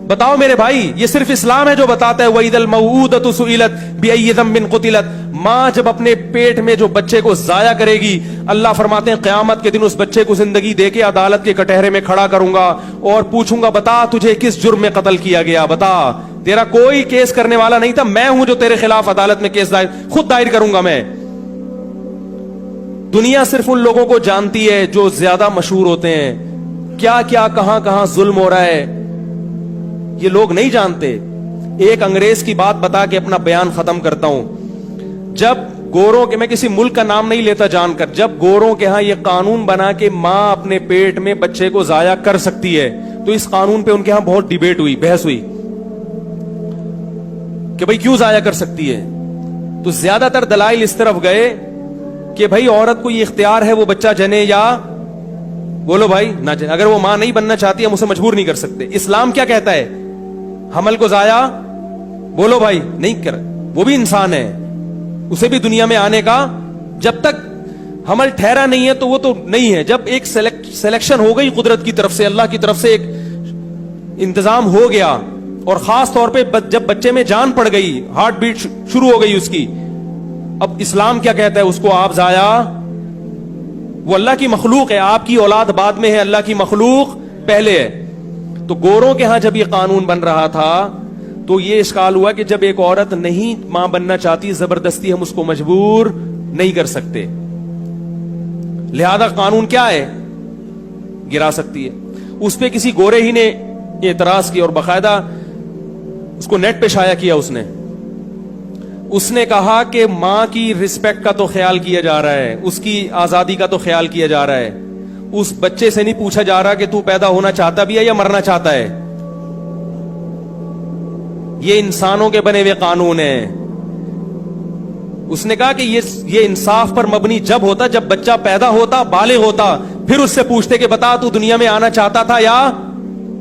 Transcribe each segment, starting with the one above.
بتاؤ میرے بھائی، یہ صرف اسلام ہے جو بتاتا ہے وَإِذَا الْمَوْءُودَةُ سُئِلَتْ بِأَيِّ ذَنبٍ قُتِلَتْ. ماں جب اپنے پیٹ میں جو بچے کو ضائع کرے گی، اللہ فرماتے ہیں قیامت کے دن اس بچے کو زندگی دے کے عدالت کے کٹہرے میں کھڑا کروں گا اور پوچھوں گا بتا تجھے کس جرم میں قتل کیا گیا، بتا. تیرا کوئی کیس کرنے والا نہیں تھا، میں ہوں جو تیرے خلاف عدالت میں کیس خود دائر کروں گا میں. دنیا صرف ان لوگوں کو جانتی ہے جو زیادہ مشہور ہوتے ہیں. کیا کیا کہاں کہاں ظلم ہو رہا ہے یہ لوگ نہیں جانتے. ایک انگریز کی بات بتا کے اپنا بیان ختم کرتا ہوں. جب گوروں کے، میں کسی ملک کا نام نہیں لیتا جان کر، جب گوروں کے ہاں یہ قانون بنا کہ ماں اپنے پیٹ میں بچے کو ضائع کر سکتی ہے، تو اس قانون پہ ان کے ہاں بہت ڈیبیٹ ہوئی، بحث ہوئی کہ بھئی کیوں ضائع کر سکتی ہے. تو زیادہ تر دلائل اس طرف گئے کہ بھئی عورت کو یہ اختیار ہے وہ بچہ جنے یا بولو بھائی نہ جنے. اگر وہ ماں نہیں بننا چاہتی ہم اسے مجبور نہیں کر سکتے. اسلام کیا کہتا ہے؟ حمل کو ضائع بولو بھائی نہیں کر. وہ بھی انسان ہے، اسے بھی دنیا میں آنے کا، جب تک حمل ٹھہرا نہیں ہے تو وہ تو نہیں ہے. جب ایک سلیکشن ہو گئی قدرت کی طرف سے، اللہ کی طرف سے ایک انتظام ہو گیا، اور خاص طور پہ جب بچے میں جان پڑ گئی، ہارٹ بیٹ شروع ہو گئی اس کی، اب اسلام کیا کہتا ہے؟ اس کو آپ ضائع، وہ اللہ کی مخلوق ہے، آپ کی اولاد بعد میں ہے، اللہ کی مخلوق پہلے ہے. تو گوروں کے ہاں جب یہ قانون بن رہا تھا تو یہ اشکال ہوا کہ جب ایک عورت نہیں ماں بننا چاہتی، زبردستی ہم اس کو مجبور نہیں کر سکتے، لہذا قانون کیا ہے؟ گرا سکتی ہے. اس پہ کسی گورے ہی نے اعتراض کیا اور باقاعدہ اس کو نیٹ پہ شائع کیا. اس نے کہا کہ ماں کی رسپیکٹ کا تو خیال کیا جا رہا ہے، اس کی آزادی کا تو خیال کیا جا رہا ہے، اس بچے سے نہیں پوچھا جا رہا کہ تو پیدا ہونا چاہتا بھی ہے یا مرنا چاہتا ہے. یہ انسانوں کے بنے ہوئے قانون ہیں. اس نے کہا کہ یہ انصاف پر مبنی جب ہوتا جب بچہ پیدا ہوتا، بالغ ہوتا، پھر اس سے پوچھتے کہ بتا تو دنیا میں آنا چاہتا تھا یا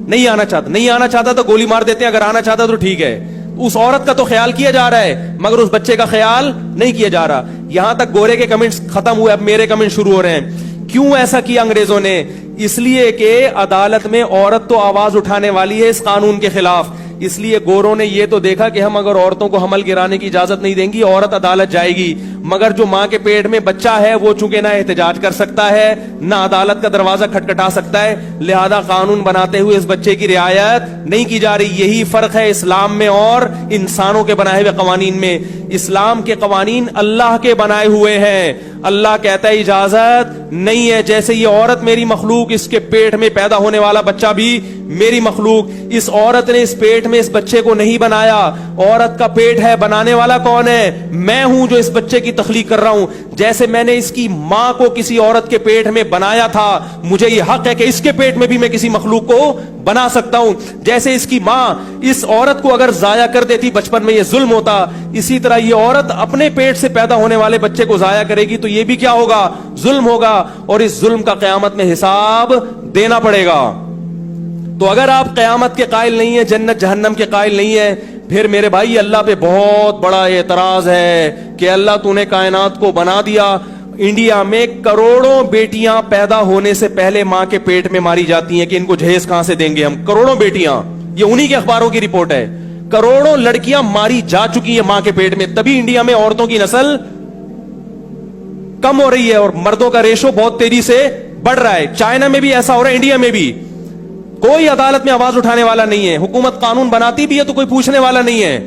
نہیں آنا چاہتا. نہیں آنا چاہتا تو گولی مار دیتے ہیں، اگر آنا چاہتا تو ٹھیک ہے. اس عورت کا تو خیال کیا جا رہا ہے مگر اس بچے کا خیال نہیں کیا جا رہا. یہاں تک گورے کے کمنٹس ختم ہوئے، اب میرے کمنٹ شروع ہو رہے ہیں. کیوں ایسا کیا انگریزوں نے؟ اس لیے کہ عدالت میں عورت تو آواز اٹھانے والی ہے اس قانون کے خلاف. اس لیے گوروں نے یہ تو دیکھا کہ ہم اگر عورتوں کو حمل گرانے کی اجازت نہیں دیں گی، عورت عدالت جائے گی، مگر جو ماں کے پیٹ میں بچہ ہے وہ چونکہ نہ احتجاج کر سکتا ہے نہ عدالت کا دروازہ کھٹکھٹا سکتا ہے، لہذا قانون بناتے ہوئے اس بچے کی رعایت نہیں کی جا رہی. یہی فرق ہے اسلام میں اور انسانوں کے بنائے ہوئے قوانین میں. اسلام کے قوانین اللہ کے بنائے ہوئے ہیں. اللہ کہتا ہے اجازت نہیں ہے. جیسے یہ عورت میری مخلوق، اس کے پیٹ میں پیدا ہونے والا بچہ بھی میری مخلوق. اس عورت نے اس پیٹ میں اس بچے کو نہیں بنایا، عورت کا پیٹ ہے، بنانے والا کون ہے؟ میں ہوں جو اس بچے کی تخلیق کر رہا ہوں. جیسے میں نے اس کی ماں کو کسی عورت کے پیٹ میں بنایا تھا، مجھے یہ حق ہے کہ اس کے پیٹ میں بھی میں کسی مخلوق کو بنا سکتا ہوں. جیسے اس کی ماں اس عورت کو اگر ضائع کر دیتی بچپن میں یہ ظلم ہوتا، اسی طرح یہ عورت اپنے پیٹ سے پیدا ہونے والے بچے کو ضائع کرے گی تو یہ بھی کیا ہوگا؟ ظلم ہوگا، اور اس ظلم کا قیامت میں حساب دینا پڑے گا. تو اگر آپ قیامت کے قائل نہیں ہیں، جنت جہنم کے قائل نہیں ہیں، پھر میرے بھائی اللہ پہ بہت بڑا اعتراض ہے کہ اللہ تو نے کائنات کو بنا دیا. انڈیا میں کروڑوں بیٹیاں پیدا ہونے سے پہلے ماں کے پیٹ میں ماری جاتی ہیں کہ ان کو جہیز کہاں سے دیں گے ہم. کروڑوں بیٹیاں، یہ انہی کے اخباروں کی رپورٹ ہے. کروڑوں لڑکیاں ماری جا چکی ہیں ماں کے پیٹ میں. تبھی انڈیا میں عورتوں کی نسل کم ہو رہی ہے اور مردوں کا ریشو بہت تیزی سے بڑھ رہا ہے. چائنا میں بھی ایسا ہو رہا ہے، انڈیا میں بھی. کوئی عدالت میں آواز اٹھانے والا نہیں ہے. حکومت قانون بناتی بھی ہے تو کوئی پوچھنے والا نہیں ہے.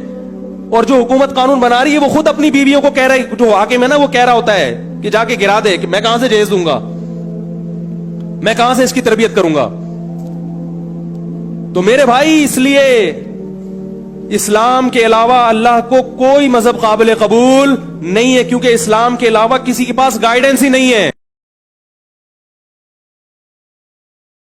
اور جو حکومت قانون بنا رہی ہے وہ خود اپنی بیویوں کو کہہ رہا ہے، جو حاکم ہے نا وہ کہہ رہا ہوتا ہے کہ جا کے گرا دے، کہ میں کہاں سے جہیز دوں گا، میں کہاں سے اس کی تربیت کروں گا. تو میرے بھائی اس لیے اسلام کے علاوہ اللہ کو کوئی مذہب قابل قبول نہیں ہے، کیونکہ اسلام کے علاوہ کسی کے پاس گائیڈنس ہی نہیں ہے.